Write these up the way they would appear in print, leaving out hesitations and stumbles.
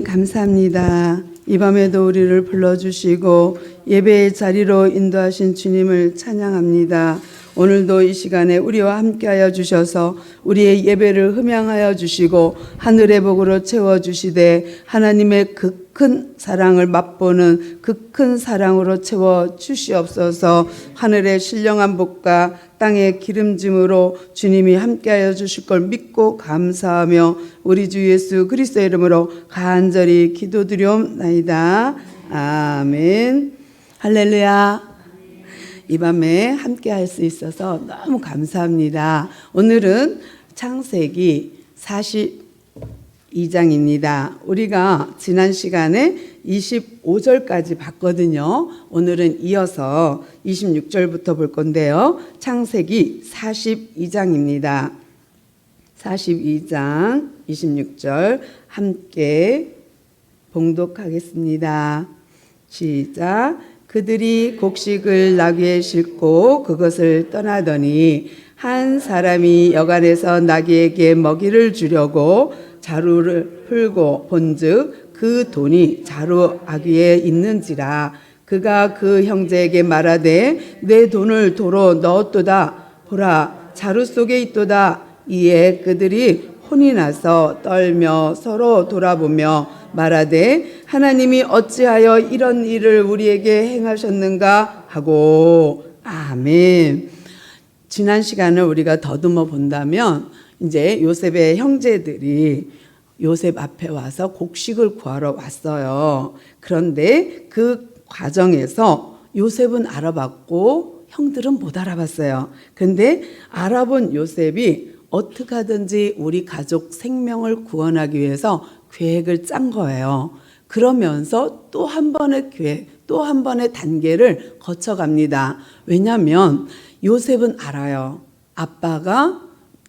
감사합니다. 이 밤에도 우리를 불러주시고 예배의 자리로 인도하신 주님을 찬양합니다. 오늘도 이 시간에 우리와 함께하여 주셔서 우리의 예배를 흠양하여 주시고 하늘의 복으로 채워주시되 하나님의 그 큰 사랑을 맛보는 그 큰 사랑으로 채워 주시옵소서. 하늘의 신령한 복과 땅의 기름짐으로 주님이 함께하여 주실 걸 믿고 감사하며 우리 주 예수 그리스도의 이름으로 간절히 기도드리옵나이다. 아멘. 할렐루야. 이 밤에 함께할 수 있어서 너무 감사합니다. 오늘은 창세기 42장입니다. 우리가 지난 시간에 25절까지 봤거든요. 오늘은 이어서 26절부터 볼 건데요. 창세기 42장입니다. 42장 26절 함께 봉독하겠습니다. 시작. 그들이 곡식을 나귀에 싣고 그것을 떠나더니 한 사람이 여간에서 나귀에게 먹이를 주려고 자루를 풀고 본즉 그 돈이 자루 아귀에 있는지라. 그가 그 형제에게 말하되 내 돈을 도로 넣었도다. 보라 자루 속에 있도다. 이에 그들이 혼이 나서 떨며 서로 돌아보며 말하되 하나님이 어찌하여 이런 일을 우리에게 행하셨는가 하고. 아멘. 지난 시간을 우리가 더듬어 본다면 이제 요셉의 형제들이 요셉 앞에 와서 곡식을 구하러 왔어요. 그런데 그 과정에서 요셉은 알아봤고 형들은 못 알아봤어요. 그런데 알아본 요셉이 어떻게 하든지 우리 가족 생명을 구원하기 위해서 계획을 짠 거예요. 그러면서 또 한 번의 계획, 또 한 번의 단계를 거쳐갑니다. 왜냐하면 요셉은 알아요. 아빠가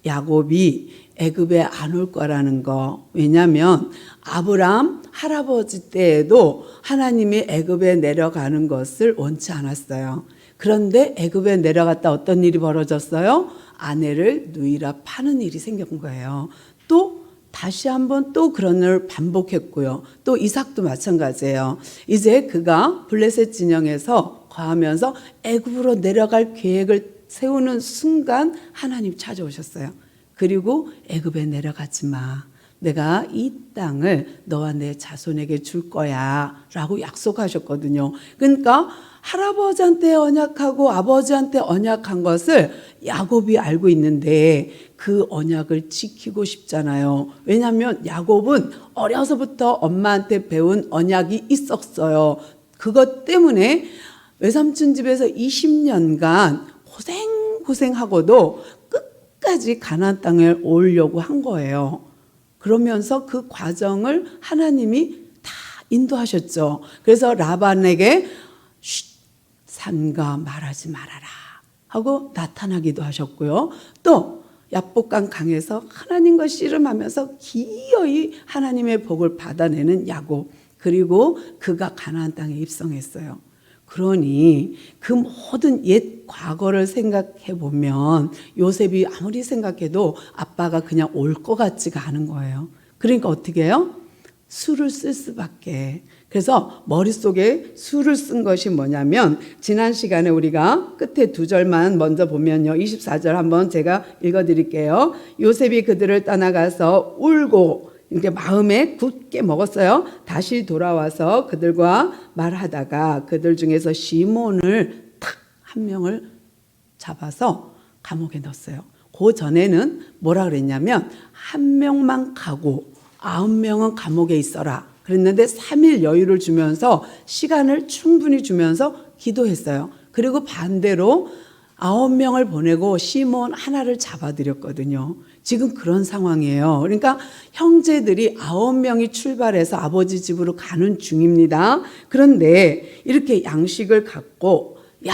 야곱이 애굽에 안 올 거라는 거. 왜냐하면 아브라함 할아버지 때에도 하나님이 애굽에 내려가는 것을 원치 않았어요. 그런데 애굽에 내려갔다 어떤 일이 벌어졌어요? 아내를 누이라 파는 일이 생긴 거예요. 또 다시 한번 또 그런 일을 반복했고요. 또 이삭도 마찬가지예요. 이제 그가 블레셋 진영에서 거하면서 애굽으로 내려갈 계획을 세우는 순간 하나님 찾아오셨어요. 그리고 애굽에 내려가지 마. 내가 이 땅을 너와 내 자손에게 줄 거야 라고 약속하셨거든요. 그러니까 할아버지한테 언약하고 아버지한테 언약한 것을 야곱이 알고 있는데 그 언약을 지키고 싶잖아요. 왜냐하면 야곱은 어려서부터 엄마한테 배운 언약이 있었어요. 그것 때문에 외삼촌 집에서 20년간 고생하고도 끝까지 가나안 땅에 오려고 한 거예요. 그러면서 그 과정을 하나님이 다 인도하셨죠. 그래서 라반에게 산과 말하지 말아라 하고 나타나기도 하셨고요. 또 야복강 강에서 하나님과 씨름하면서 기어이 하나님의 복을 받아내는 야곱, 그리고 그가 가나안 땅에 입성했어요. 그러니 그 모든 옛 과거를 생각해 보면 요셉이 아무리 생각해도 아빠가 그냥 올 것 같지가 않은 거예요. 그러니까 어떻게 해요? 수를 쓸 수밖에. 그래서 머릿속에 수를 쓴 것이 뭐냐면 지난 시간에 우리가 끝에 두 절만 먼저 보면요. 24절 한번 제가 읽어드릴게요. 요셉이 그들을 떠나가서 울고 이렇게 마음에 굳게 먹었어요. 다시 돌아와서 그들과 말하다가 그들 중에서 시몬을 탁 한 명을 잡아서 감옥에 넣었어요. 그 전에는 뭐라 그랬냐면 한 명만 가고 9명은 감옥에 있어라 그랬는데 3일 여유를 주면서 시간을 충분히 주면서 기도했어요. 그리고 반대로 9명을 보내고 시몬 하나를 잡아들였거든요. 지금 그런 상황이에요. 그러니까 형제들이 9명이 출발해서 아버지 집으로 가는 중입니다. 그런데 이렇게 양식을 갖고 야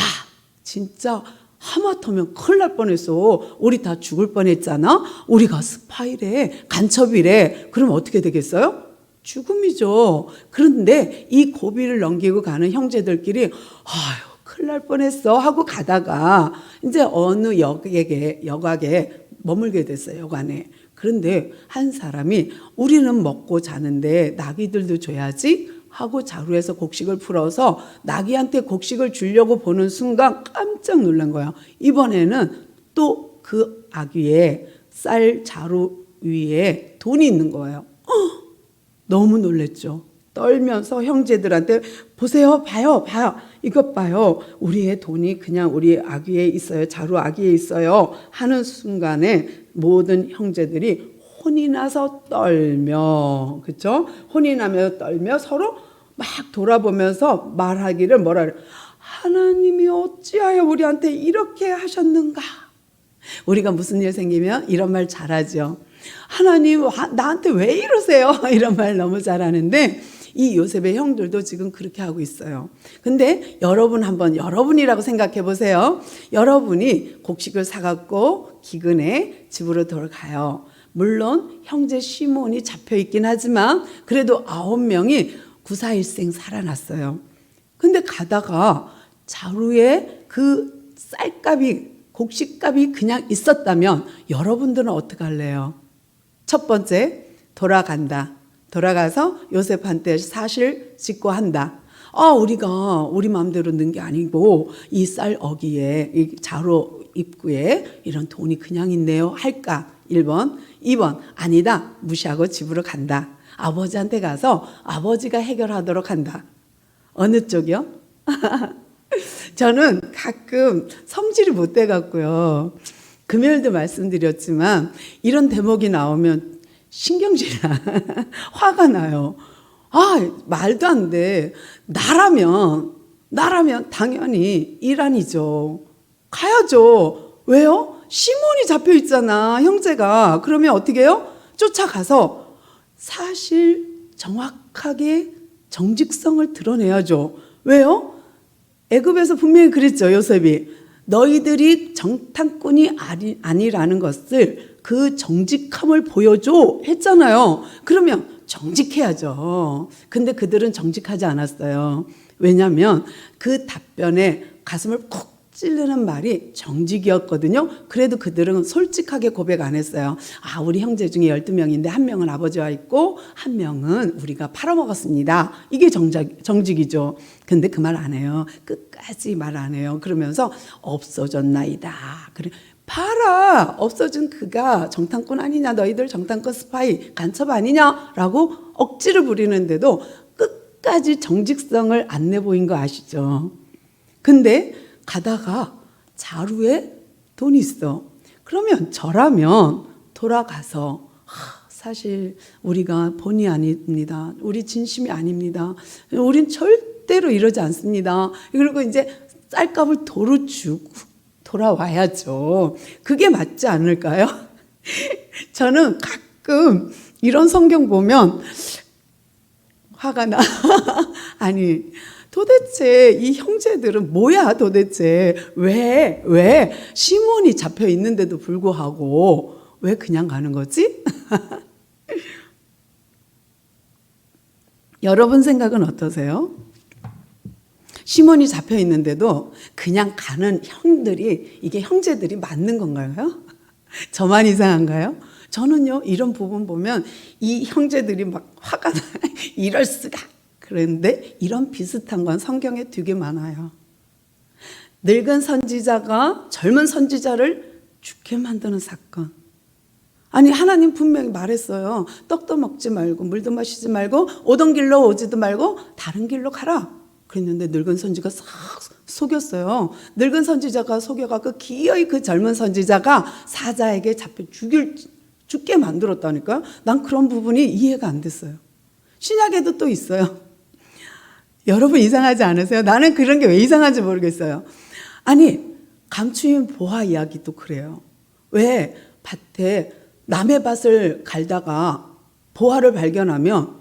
진짜 하마터면 큰일 날 뻔했어. 우리 다 죽을 뻔했잖아. 우리가 스파이래, 간첩이래. 그럼 어떻게 되겠어요? 죽음이죠. 그런데 이 고비를 넘기고 가는 형제들끼리 아유 큰일 날 뻔했어 하고 가다가 이제 어느 여각에 머물게 됐어요. 여관에. 그런데 한 사람이 우리는 먹고 자는데 나귀들도 줘야지 하고 자루에서 곡식을 풀어서 나귀한테 곡식을 주려고 보는 순간 깜짝 놀란 거예요. 이번에는 또 그 아귀의 쌀 자루 위에 돈이 있는 거예요. 너무 놀랬죠. 떨면서 형제들한테 보세요, 봐요, 이것 봐요. 우리의 돈이 그냥 우리 아귀에 있어요. 자루 아귀에 있어요. 하는 순간에 모든 형제들이 혼이 나서 떨며, 그렇죠? 혼이 나며 떨며 서로 막 돌아보면서 말하기를 뭐라 그래? 하나님이 어찌하여 우리한테 이렇게 하셨는가? 우리가 무슨 일 생기면 이런 말 잘하죠. 하나님 나한테 왜 이러세요? 이런 말 너무 잘하는데 이 요셉의 형들도 지금 그렇게 하고 있어요. 근데 여러분 한번 여러분이라고 생각해 보세요. 여러분이 곡식을 사갖고 기근에 집으로 돌아가요. 물론 형제 시몬이 잡혀 있긴 하지만 그래도 9명이 구사일생 살아났어요. 근데 가다가 자루에 그 쌀값이 곡식값이 그냥 있었다면 여러분들은 어떻게 할래요? 첫 번째, 돌아간다. 돌아가서 요셉한테 사실 직고한다. 우리가 우리 마음대로 넣은 게 아니고 이 쌀 어기에 이 자루 입구에 이런 돈이 그냥 있네요 할까? 1번. 2번, 아니다. 무시하고 집으로 간다. 아버지한테 가서 아버지가 해결하도록 한다. 어느 쪽이요? 저는 가끔 성질이 못 돼갖고요. 금요일도 말씀드렸지만 이런 대목이 나오면 신경질나. 화가 나요. 말도 안 돼. 나라면 당연히 이란이죠. 가야죠. 왜요? 시몬이 잡혀 있잖아, 형제가. 그러면 어떻게 해요? 쫓아가서 사실 정확하게 정직성을 드러내야죠. 왜요? 애굽에서 분명히 그랬죠, 요셉이. 너희들이 정탐꾼이 아니라는 것을 그 정직함을 보여줘 했잖아요. 그러면 정직해야죠. 근데 그들은 정직하지 않았어요. 왜냐하면 그 답변에 가슴을 콕 찔르는 말이 정직이었거든요. 그래도 그들은 솔직하게 고백 안 했어요. 우리 형제 중에 12명인데 한 명은 아버지와 있고 한 명은 우리가 팔아먹었습니다. 이게 정직이죠. 근데 그 말 안 해요. 끝까지 말 안 해요. 그러면서 없어졌나이다. 그래, 봐라, 없어진 그가 정탐꾼 아니냐, 너희들 정탐꾼 스파이 간첩 아니냐라고 억지를 부리는데도 끝까지 정직성을 안 내보인 거 아시죠? 근데 가다가 자루에 돈이 있어. 그러면 저라면 돌아가서 사실 우리가 본의 아닙니다. 우리 진심이 아닙니다. 우린 절대로 이러지 않습니다. 그리고 이제 쌀값을 도로 주고 돌아와야죠. 그게 맞지 않을까요? 저는 가끔 이런 성경 보면 화가 나. 아니, 도대체 이 형제들은 뭐야 도대체. 왜 시몬이 잡혀 있는데도 불구하고 왜 그냥 가는 거지? 여러분 생각은 어떠세요? 시몬이 잡혀 있는데도 그냥 가는 이게 형제들이 맞는 건가요? 저만 이상한가요? 저는요, 이런 부분 보면 이 형제들이 막 화가 나. 이럴 수가. 그런데 이런 비슷한 건 성경에 되게 많아요. 늙은 선지자가 젊은 선지자를 죽게 만드는 사건. 아니, 하나님 분명히 말했어요. 떡도 먹지 말고 물도 마시지 말고 오던 길로 오지도 말고 다른 길로 가라. 그랬는데 늙은 선지자가 싹 속였어요. 늙은 선지자가 속여갖고 기어이 그 젊은 선지자가 사자에게 잡혀 죽게 만들었다니까요. 난 그런 부분이 이해가 안 됐어요. 신약에도 또 있어요. 여러분 이상하지 않으세요? 나는 그런 게 왜 이상한지 모르겠어요. 아니, 감추인 보화 이야기도 그래요. 왜 밭에 남의 밭을 갈다가 보화를 발견하면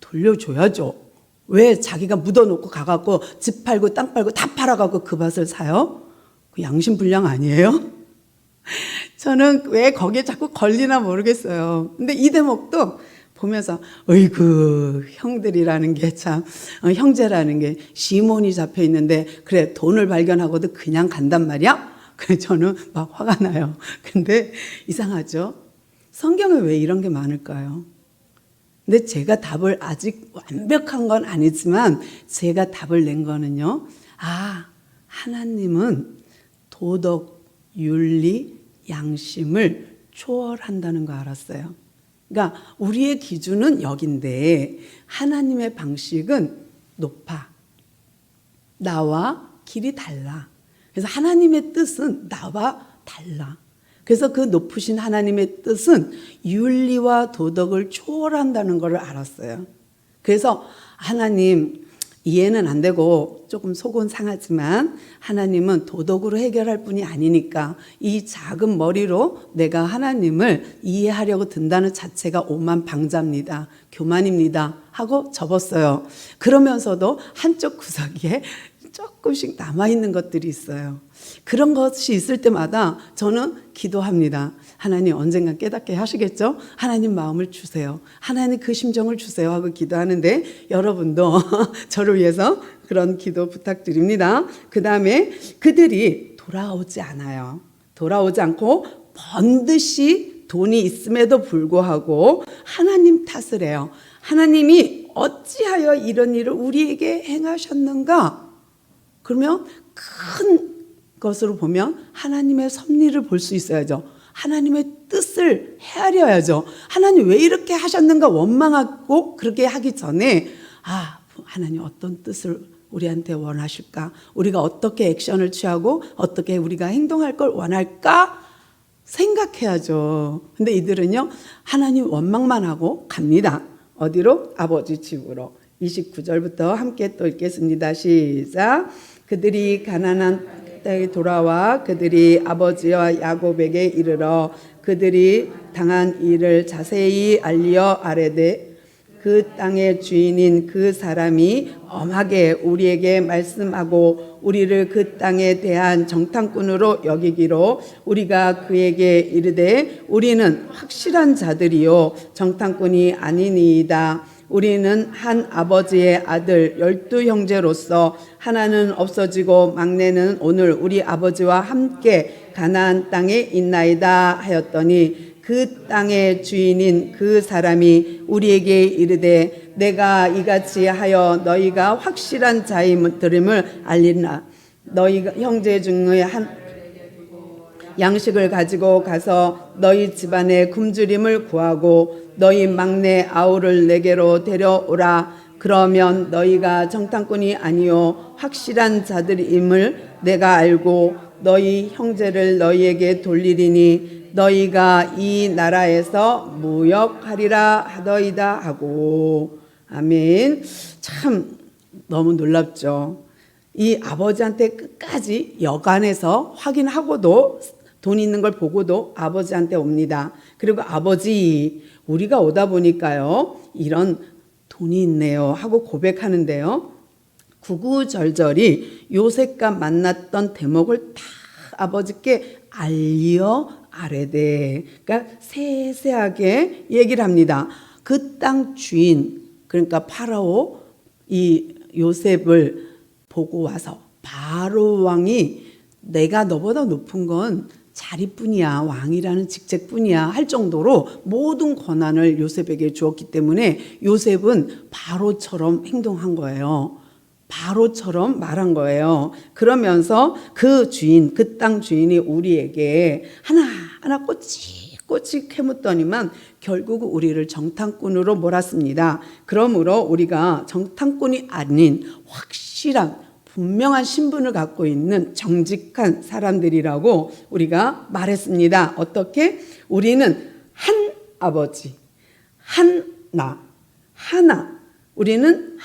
돌려줘야죠. 왜 자기가 묻어놓고 가갖고 집 팔고 땅 팔고 다 팔아갖고 그 밭을 사요? 그 양심불량 아니에요? 저는 왜 거기에 자꾸 걸리나 모르겠어요. 근데 이 대목도 보면서 어이구, 형들이라는 게 참, 형제라는 게 시몬이 잡혀 있는데 그래 돈을 발견하고도 그냥 간단 말이야? 그래 저는 막 화가 나요. 근데 이상하죠? 성경에 왜 이런 게 많을까요? 근데 제가 답을 아직 완벽한 건 아니지만 제가 답을 낸 거는요. 하나님은 도덕, 윤리, 양심을 초월한다는 거 알았어요. 그러니까 우리의 기준은 여긴데 하나님의 방식은 높아. 나와 길이 달라. 그래서 하나님의 뜻은 나와 달라. 그래서 그 높으신 하나님의 뜻은 윤리와 도덕을 초월한다는 것을 알았어요. 그래서 하나님 이해는 안 되고 조금 속은 상하지만 하나님은 도덕으로 해결할 분이 아니니까 이 작은 머리로 내가 하나님을 이해하려고 든다는 자체가 오만방자입니다. 교만입니다. 하고 접었어요. 그러면서도 한쪽 구석에 조금씩 남아있는 것들이 있어요. 그런 것이 있을 때마다 저는 기도합니다. 하나님 언젠가 깨닫게 하시겠죠? 하나님 마음을 주세요. 하나님 그 심정을 주세요 하고 기도하는데 여러분도 저를 위해서 그런 기도 부탁드립니다. 그 다음에 그들이 돌아오지 않아요. 돌아오지 않고 번듯이 돈이 있음에도 불구하고 하나님 탓을 해요. 하나님이 어찌하여 이런 일을 우리에게 행하셨는가? 그러면 큰 것으로 보면 하나님의 섭리를 볼 수 있어야죠. 하나님의 뜻을 헤아려야죠. 하나님 왜 이렇게 하셨는가 원망하고 그렇게 하기 전에 하나님 어떤 뜻을 우리한테 원하실까? 우리가 어떻게 액션을 취하고 어떻게 우리가 행동할 걸 원할까? 생각해야죠. 근데 이들은요 하나님 원망만 하고 갑니다. 어디로? 아버지 집으로. 29절부터 함께 또 읽겠습니다. 시작. 그들이 가나안 땅에 돌아와 그들이 아버지와 야곱에게 이르러 그들이 당한 일을 자세히 알려 아뢰되 그 땅의 주인인 그 사람이 엄하게 우리에게 말씀하고 우리를 그 땅에 대한 정탐꾼으로 여기기로 우리가 그에게 이르되 우리는 확실한 자들이요 정탐꾼이 아니니이다. 우리는 한 아버지의 아들 12형제로서 하나는 없어지고 막내는 오늘 우리 아버지와 함께 가나안 땅에 있나이다 하였더니 그 땅의 주인인 그 사람이 우리에게 이르되 내가 이같이 하여 너희가 확실한 자임을 알리나 너희 형제 중에 한 양식을 가지고 가서 너희 집안에 굶주림을 구하고 너희 막내 아우를 내게로 데려오라. 그러면 너희가 정탐꾼이 아니요 확실한 자들임을 내가 알고 너희 형제를 너희에게 돌리리니 너희가 이 나라에서 무역하리라 하더이다 하고. 아멘. 참 너무 놀랍죠. 이 아버지한테 끝까지 여간해서 확인하고도 돈 있는 걸 보고도 아버지한테 옵니다. 그리고 아버지 우리가 오다 보니까요 이런 돈이 있네요 하고 고백하는데요. 구구절절이 요셉과 만났던 대목을 다 아버지께 알려 아뢰되, 그러니까 세세하게 얘기를 합니다. 그 땅 주인 그러니까 파라오 이 요셉을 보고 와서 바로 왕이 내가 너보다 높은 건 자리뿐이야 왕이라는 직책뿐이야 할 정도로 모든 권한을 요셉에게 주었기 때문에 요셉은 바로처럼 행동한 거예요. 바로처럼 말한 거예요. 그러면서 그 주인 그 땅 주인이 우리에게 하나하나 꼬치꼬치 캐묻더니만 결국 우리를 정탐꾼으로 몰았습니다. 그러므로 우리가 정탐꾼이 아닌 확실한 분명한 신분을 갖고 있는 정직한 사람들이라고 우리가 말했습니다. 어떻게? 우리는 한 아버지, 한 나, 하나. 우리는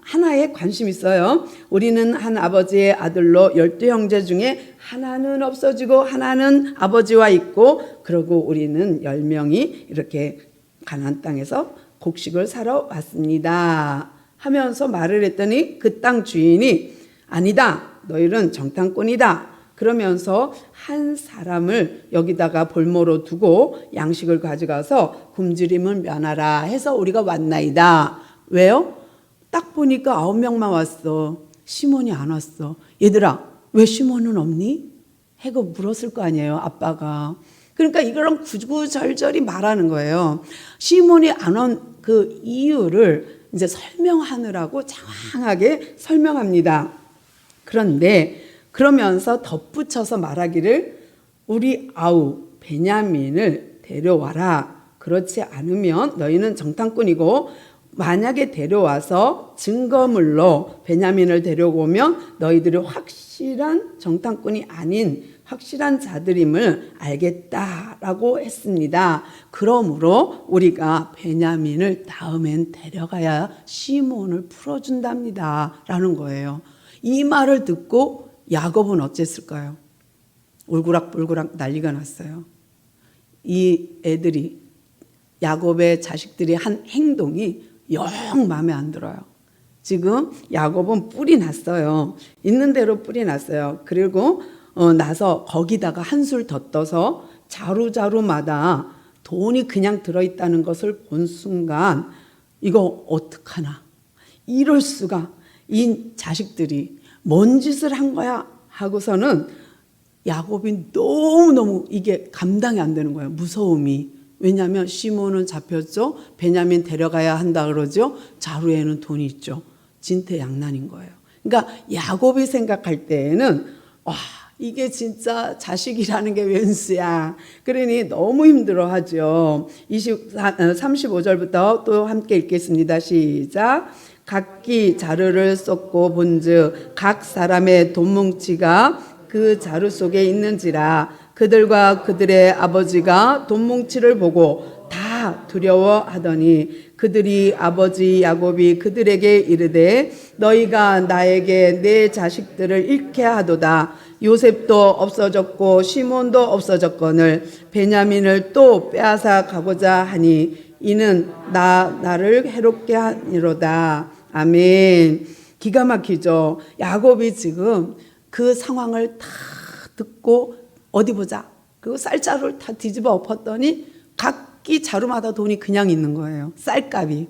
하나에 관심 있어요. 우리는 한 아버지의 아들로 12형제 중에 하나는 없어지고 하나는 아버지와 있고 그리고 우리는 10명이 이렇게 가나안 땅에서 곡식을 사러 왔습니다. 하면서 말을 했더니 그 땅 주인이 아니다. 너희는 정탐꾼이다. 그러면서 한 사람을 여기다가 볼모로 두고 양식을 가져가서 굶주림을 면하라 해서 우리가 왔나이다. 왜요? 딱 보니까 9명만 왔어. 시몬이 안 왔어. 얘들아 왜 시몬은 없니? 해고 물었을 거 아니에요 아빠가. 그러니까 이거랑 구구절절히 말하는 거예요. 시몬이 안 온 그 이유를 이제 설명하느라고 장황하게 설명합니다. 그런데 그러면서 덧붙여서 말하기를 우리 아우 베냐민을 데려와라. 그렇지 않으면 너희는 정탐꾼이고 만약에 데려와서 증거물로 베냐민을 데려오면 너희들이 확실한 정탐꾼이 아닌 확실한 자들임을 알겠다라고 했습니다. 그러므로 우리가 베냐민을 다음엔 데려가야 시몬을 풀어준답니다. 라는 거예요. 이 말을 듣고 야곱은 어쨌을까요? 울그락불그락 난리가 났어요. 이 애들이 야곱의 자식들이 한 행동이 영 마음에 안 들어요. 지금 야곱은 뿔이 났어요. 있는 대로 뿔이 났어요. 그리고 나서 거기다가 한술 더 떠서 자루자루마다 돈이 그냥 들어있다는 것을 본 순간 이거 어떡하나. 이럴 수가. 이 자식들이 뭔 짓을 한 거야 하고서는 야곱이 너무너무 이게 감당이 안 되는 거예요. 무서움이. 왜냐하면 시몬은 잡혔죠. 베냐민 데려가야 한다 그러죠. 자루에는 돈이 있죠. 진퇴양난인 거예요. 그러니까 야곱이 생각할 때에는 와 이게 진짜 자식이라는 게 웬수야. 그러니 너무 힘들어하죠. 35절부터 또 함께 읽겠습니다. 시작. 각기 자루를 쏟고 본즉 각 사람의 돈뭉치가 그 자루 속에 있는지라 그들과 그들의 아버지가 돈뭉치를 보고 다 두려워하더니 그들이 아버지 야곱이 그들에게 이르되 너희가 나에게 내 자식들을 잃게 하도다. 요셉도 없어졌고 시몬도 없어졌거늘 베냐민을 또 빼앗아 가고자 하니 이는 나를 해롭게 하니로다. 아멘. 기가 막히죠. 야곱이 지금 그 상황을 다 듣고 어디 보자. 그리고 쌀자루를 다 뒤집어 엎었더니 각기 자루마다 돈이 그냥 있는 거예요. 쌀값이,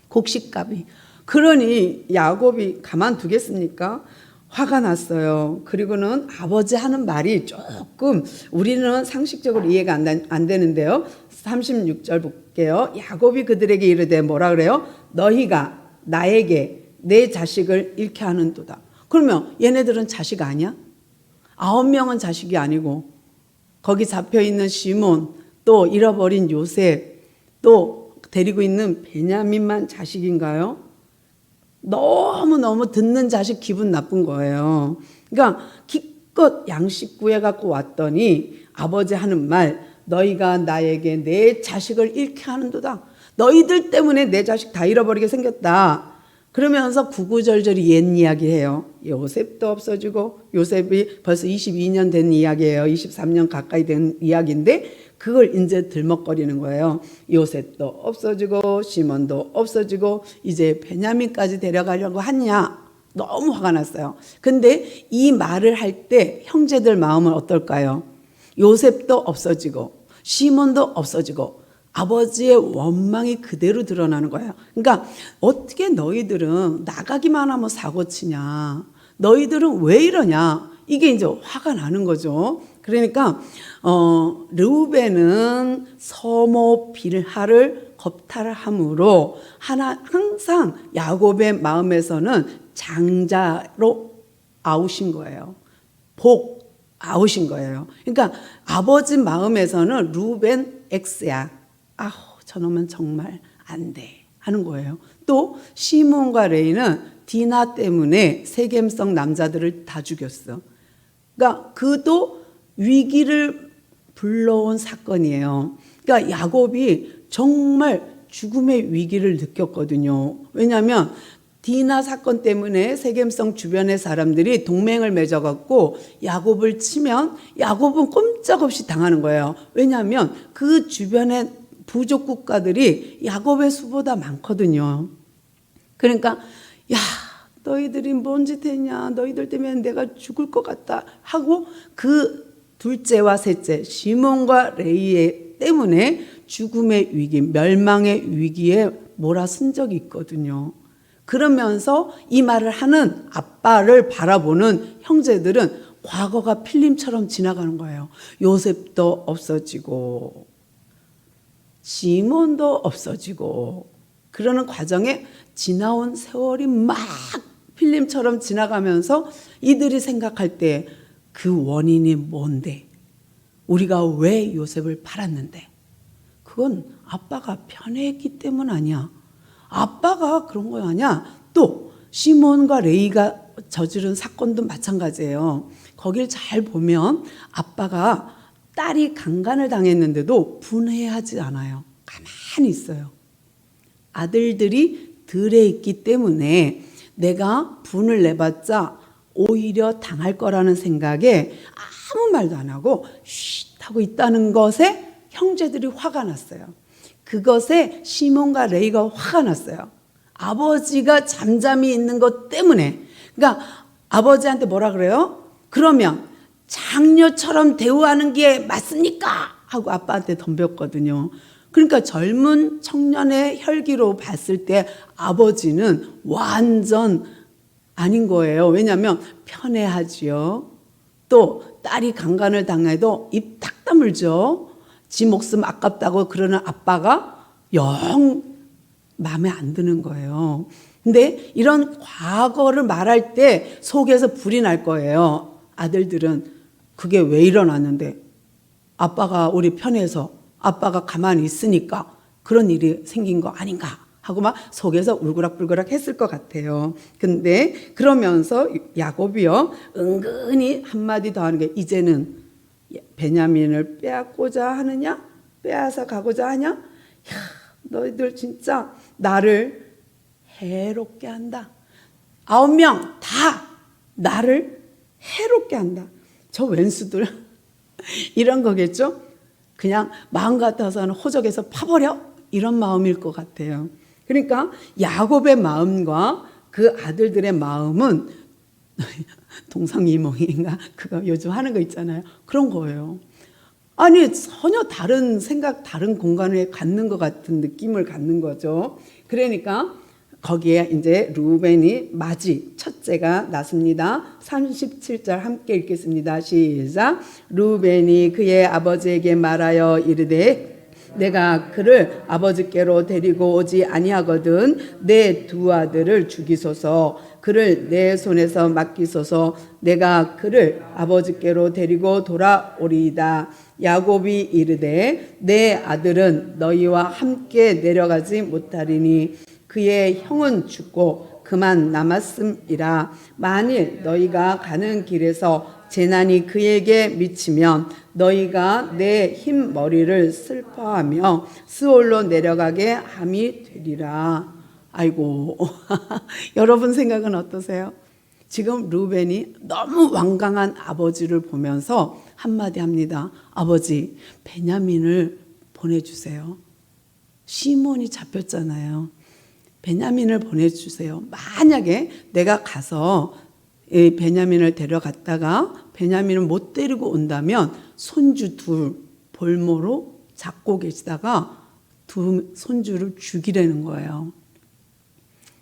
곡식값이. 그러니 야곱이 가만두겠습니까? 화가 났어요. 그리고는 아버지 하는 말이 조금 우리는 상식적으로 이해가 안 되는데요. 36절 볼게요. 야곱이 그들에게 이르되 뭐라 그래요? 너희가 나에게 내 자식을 잃게 하는도다. 그러면 얘네들은 자식 아니야? 9명은 자식이 아니고 거기 잡혀있는 시몬 또 잃어버린 요셉 또 데리고 있는 베냐민만 자식인가요? 너무너무 듣는 자식 기분 나쁜 거예요. 그러니까 기껏 양식 구해갖고 왔더니 아버지 하는 말 너희가 나에게 내 자식을 잃게 하는도다. 너희들 때문에 내 자식 다 잃어버리게 생겼다. 그러면서 구구절절히 옛 이야기해요. 요셉도 없어지고 요셉이 벌써 22년 된 이야기예요. 23년 가까이 된 이야기인데 그걸 이제 들먹거리는 거예요. 요셉도 없어지고 시몬도 없어지고 이제 베냐민까지 데려가려고 하냐. 너무 화가 났어요. 근데 이 말을 할 때 형제들 마음은 어떨까요? 요셉도 없어지고 시몬도 없어지고 아버지의 원망이 그대로 드러나는 거예요. 그러니까 어떻게 너희들은 나가기만 하면 사고치냐. 너희들은 왜 이러냐. 이게 이제 화가 나는 거죠. 그러니까 르우벤은 서모 빌하를 겁탈함으로 항상 야곱의 마음에서는 장자로 아우신 거예요. 복 아우신 거예요. 그러니까 아버지 마음에서는 르우벤 X야. 아우 저놈은 정말 안 돼 하는 거예요. 또 시몬과 레이는 디나 때문에 세겜성 남자들을 다 죽였어. 그러니까 그도 위기를 불러온 사건이에요. 그러니까 야곱이 정말 죽음의 위기를 느꼈거든요. 왜냐하면 디나 사건 때문에 세겜성 주변의 사람들이 동맹을 맺어갖고 야곱을 치면 야곱은 꼼짝없이 당하는 거예요. 왜냐하면 그 주변의 부족 국가들이 야곱의 수보다 많거든요. 그러니까 야 너희들이 뭔 짓 했냐. 너희들 때문에 내가 죽을 것 같다 하고 그 둘째와 셋째 시몬과 레위 때문에 죽음의 위기, 멸망의 위기에 몰아쓴 적이 있거든요. 그러면서 이 말을 하는 아빠를 바라보는 형제들은 과거가 필름처럼 지나가는 거예요. 요셉도 없어지고 시몬도 없어지고 그러는 과정에 지나온 세월이 막 필름처럼 지나가면서 이들이 생각할 때 그 원인이 뭔데? 우리가 왜 요셉을 팔았는데? 그건 아빠가 편애했기 때문 아니야. 아빠가 그런 거 아니야. 또 시몬과 레이가 저지른 사건도 마찬가지예요. 거길 잘 보면 아빠가 딸이 강간을 당했는데도 분해하지 않아요. 가만히 있어요. 아들들이 들에 있기 때문에 내가 분을 내봤자 오히려 당할 거라는 생각에 아무 말도 안 하고 쉿 하고 있다는 것에 형제들이 화가 났어요. 그것에 시몬과 레이가 화가 났어요. 아버지가 잠잠히 있는 것 때문에. 그러니까 아버지한테 뭐라 그래요? 그러면 장녀처럼 대우하는 게 맞습니까? 하고 아빠한테 덤볐거든요. 그러니까 젊은 청년의 혈기로 봤을 때 아버지는 완전 아닌 거예요. 왜냐하면 편애하지요. 또 딸이 강간을 당해도 입 탁 다물죠. 지 목숨 아깝다고 그러는 아빠가 영 마음에 안 드는 거예요. 근데 이런 과거를 말할 때 속에서 불이 날 거예요. 아들들은 그게 왜 일어났는데 아빠가 우리 편해서 아빠가 가만히 있으니까 그런 일이 생긴 거 아닌가 하고 막 속에서 울그락불그락 했을 것 같아요. 근데 그러면서 야곱이요 은근히 한마디 더 하는 게 이제는 베냐민을 빼앗고자 하느냐? 빼앗아 가고자 하냐? 야, 너희들 진짜 나를 해롭게 한다. 9명 다 나를 해롭게 한다. 저 왼수들 이런 거겠죠? 그냥 마음 같아서는 호적에서 파버려? 이런 마음일 것 같아요. 그러니까 야곱의 마음과 그 아들들의 마음은 동상이몽인가? 그거 요즘 하는 거 있잖아요. 그런 거예요. 아니 전혀 다른 생각, 다른 공간에 갖는 것 같은 느낌을 갖는 거죠. 그러니까 거기에 이제 루벤이 맞이 첫째가 났습니다. 37절 함께 읽겠습니다. 시작. 루벤이 그의 아버지에게 말하여 이르되 내가 그를 아버지께로 데리고 오지 아니하거든 내 두 아들을 죽이소서 그를 내 손에서 맡기소서 내가 그를 아버지께로 데리고 돌아오리이다. 야곱이 이르되 내 아들은 너희와 함께 내려가지 못하리니 그의 형은 죽고 그만 남았음이라. 만일 너희가 가는 길에서 재난이 그에게 미치면 너희가 내 흰 머리를 슬퍼하며 스올로 내려가게 함이 되리라. 아이고 여러분 생각은 어떠세요? 지금 루벤이 너무 완강한 아버지를 보면서 한마디 합니다. 아버지 베냐민을 보내주세요. 시몬이 잡혔잖아요. 베냐민을 보내주세요. 만약에 내가 가서 베냐민을 데려갔다가 베냐민을 못 데리고 온다면 손주 둘 볼모로 잡고 계시다가 두 손주를 죽이려는 거예요.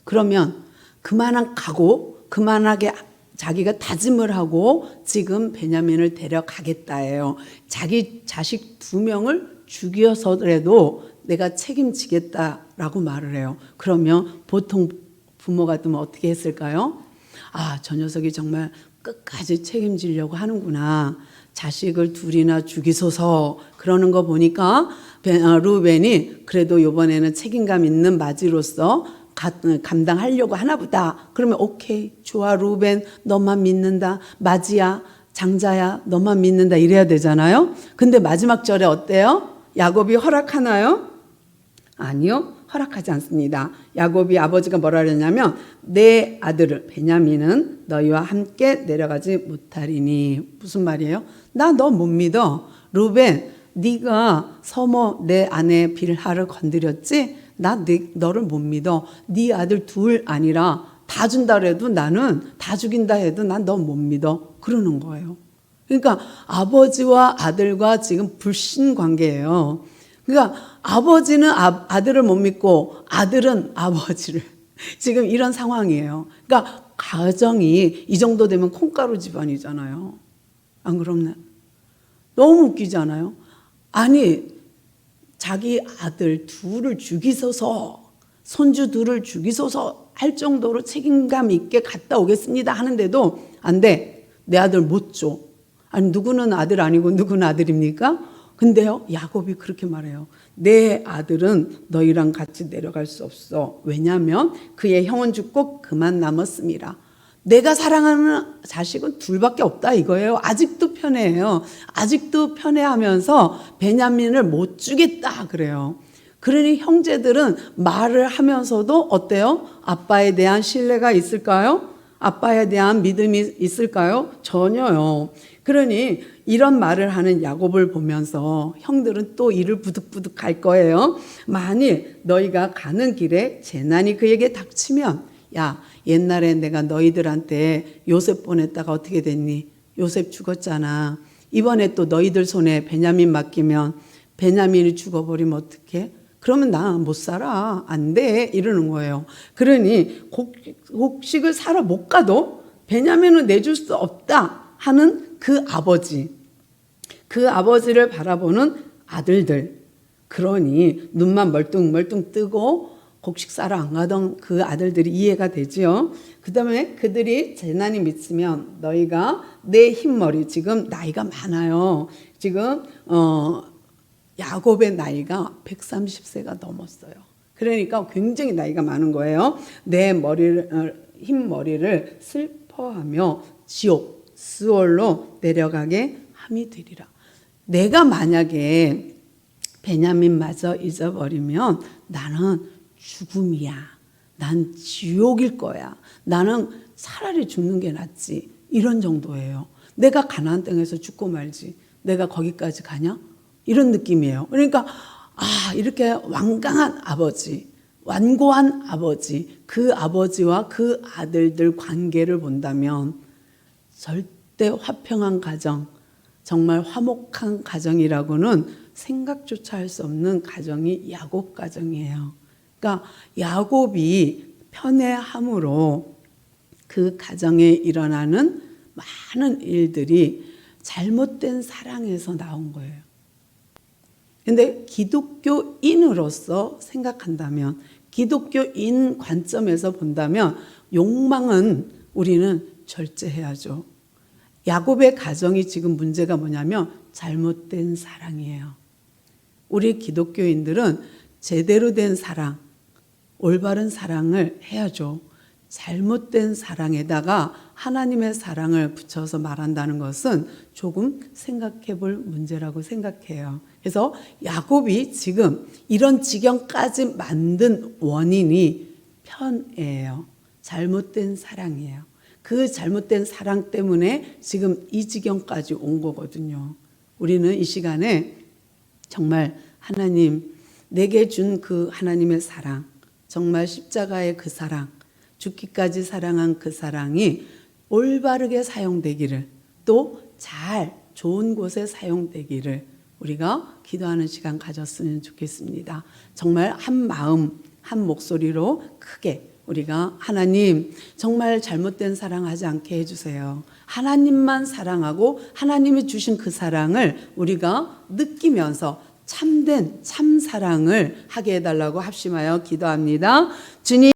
그러면 그만한 각오, 그만하게 자기가 다짐을 하고 지금 베냐민을 데려가겠다예요. 자기 자식 2명을 죽여서라도 내가 책임지겠다라고 말을 해요. 그러면 보통 부모 같으면 어떻게 했을까요? 아, 저 녀석이 정말 끝까지 책임지려고 하는구나. 자식을 둘이나 죽이소서 그러는 거 보니까 루벤이 그래도 이번에는 책임감 있는 맞이로서 감당하려고 하나보다. 그러면 오케이, 좋아, 루벤 너만 믿는다. 맞이야, 장자야, 너만 믿는다 이래야 되잖아요. 근데 마지막 절에 어때요? 야곱이 허락하나요? 아니요, 허락하지 않습니다. 야곱이 아버지가 뭐라 그랬냐면 내 아들을 베냐민은 너희와 함께 내려가지 못하리니. 무슨 말이에요? 나 너 못 믿어. 루벤, 네가 서모 내 아내 빌하를 건드렸지? 나 너를 못 믿어. 네 아들 둘 아니라 다 준다 해도 나는 다 죽인다 해도 난 너 못 믿어. 그러는 거예요. 그러니까 아버지와 아들과 지금 불신 관계예요. 그러니까 아버지는 아들을 못 믿고 아들은 아버지를 지금 이런 상황이에요. 그러니까 가정이 이 정도 되면 콩가루 집안이잖아요. 안 그렇나? 너무 웃기잖아요. 아니, 자기 아들 둘을 죽이소서, 손주 둘을 죽이소서 할 정도로 책임감 있게 갔다 오겠습니다 하는데도 안 돼. 내 아들 못 줘. 아니, 누구는 아들 아니고 누구는 아들입니까? 근데요, 야곱이 그렇게 말해요. 내 아들은 너희랑 같이 내려갈 수 없어. 왜냐하면 그의 형은 죽고 그만 남았습니다. 내가 사랑하는 자식은 둘밖에 없다 이거예요. 아직도 편애해요. 아직도 편애하면서 베냐민을 못 주겠다 그래요. 그러니 형제들은 말을 하면서도 어때요? 아빠에 대한 신뢰가 있을까요? 아빠에 대한 믿음이 있을까요? 전혀요. 그러니 이런 말을 하는 야곱을 보면서 형들은 또 이를 부득부득 갈 거예요. 만일 너희가 가는 길에 재난이 그에게 닥치면, 야, 옛날에 내가 너희들한테 요셉 보냈다가 어떻게 됐니? 요셉 죽었잖아. 이번에 또 너희들 손에 베냐민 맡기면 베냐민이 죽어버리면 어떡해? 그러면 나 못 살아. 안 돼. 이러는 거예요. 그러니 곡식을 사러 못 가도 베냐민은 내줄 수 없다 하는 그 아버지를 바라보는 아들들. 그러니 눈만 멀뚱멀뚱 뜨고 곡식 사러 안 가던 그 아들들이 이해가 되지요. 그 다음에 그들이 재난이 미치면 너희가 내 흰머리, 지금 나이가 많아요. 지금 야곱의 나이가 130세가 넘었어요. 그러니까 굉장히 나이가 많은 거예요. 내 흰머리를 슬퍼하며 지옥, 스올로 내려가게 함이 되리라. 내가 만약에 베냐민마저 잊어버리면 나는 죽음이야. 난 지옥일 거야. 나는 차라리 죽는 게 낫지. 이런 정도예요. 내가 가나안 땅에서 죽고 말지. 내가 거기까지 가냐? 이런 느낌이에요. 그러니까 이렇게 완강한 아버지, 완고한 아버지, 그 아버지와 그 아들들 관계를 본다면 절대 화평한 가정, 정말 화목한 가정이라고는 생각조차 할 수 없는 가정이 야곱 가정이에요. 그러니까 야곱이 편애함으로 그 가정에 일어나는 많은 일들이 잘못된 사랑에서 나온 거예요. 근데 기독교인으로서 생각한다면, 기독교인 관점에서 본다면 욕망은 우리는 절제해야죠. 야곱의 가정이 지금 문제가 뭐냐면 잘못된 사랑이에요. 우리 기독교인들은 제대로 된 사랑, 올바른 사랑을 해야죠. 잘못된 사랑에다가 하나님의 사랑을 붙여서 말한다는 것은 조금 생각해 볼 문제라고 생각해요. 그래서 야곱이 지금 이런 지경까지 만든 원인이 편애예요. 잘못된 사랑이에요. 그 잘못된 사랑 때문에 지금 이 지경까지 온 거거든요. 우리는 이 시간에 정말 하나님, 내게 준 그 하나님의 사랑, 정말 십자가의 그 사랑, 죽기까지 사랑한 그 사랑이 올바르게 사용되기를, 또 잘 좋은 곳에 사용되기를 우리가 기도하는 시간 가졌으면 좋겠습니다. 정말 한 마음, 한 목소리로 크게 우리가 하나님, 정말 잘못된 사랑하지 않게 해주세요. 하나님만 사랑하고 하나님이 주신 그 사랑을 우리가 느끼면서 참된 참사랑을 하게 해달라고 합심하여 기도합니다. 주님.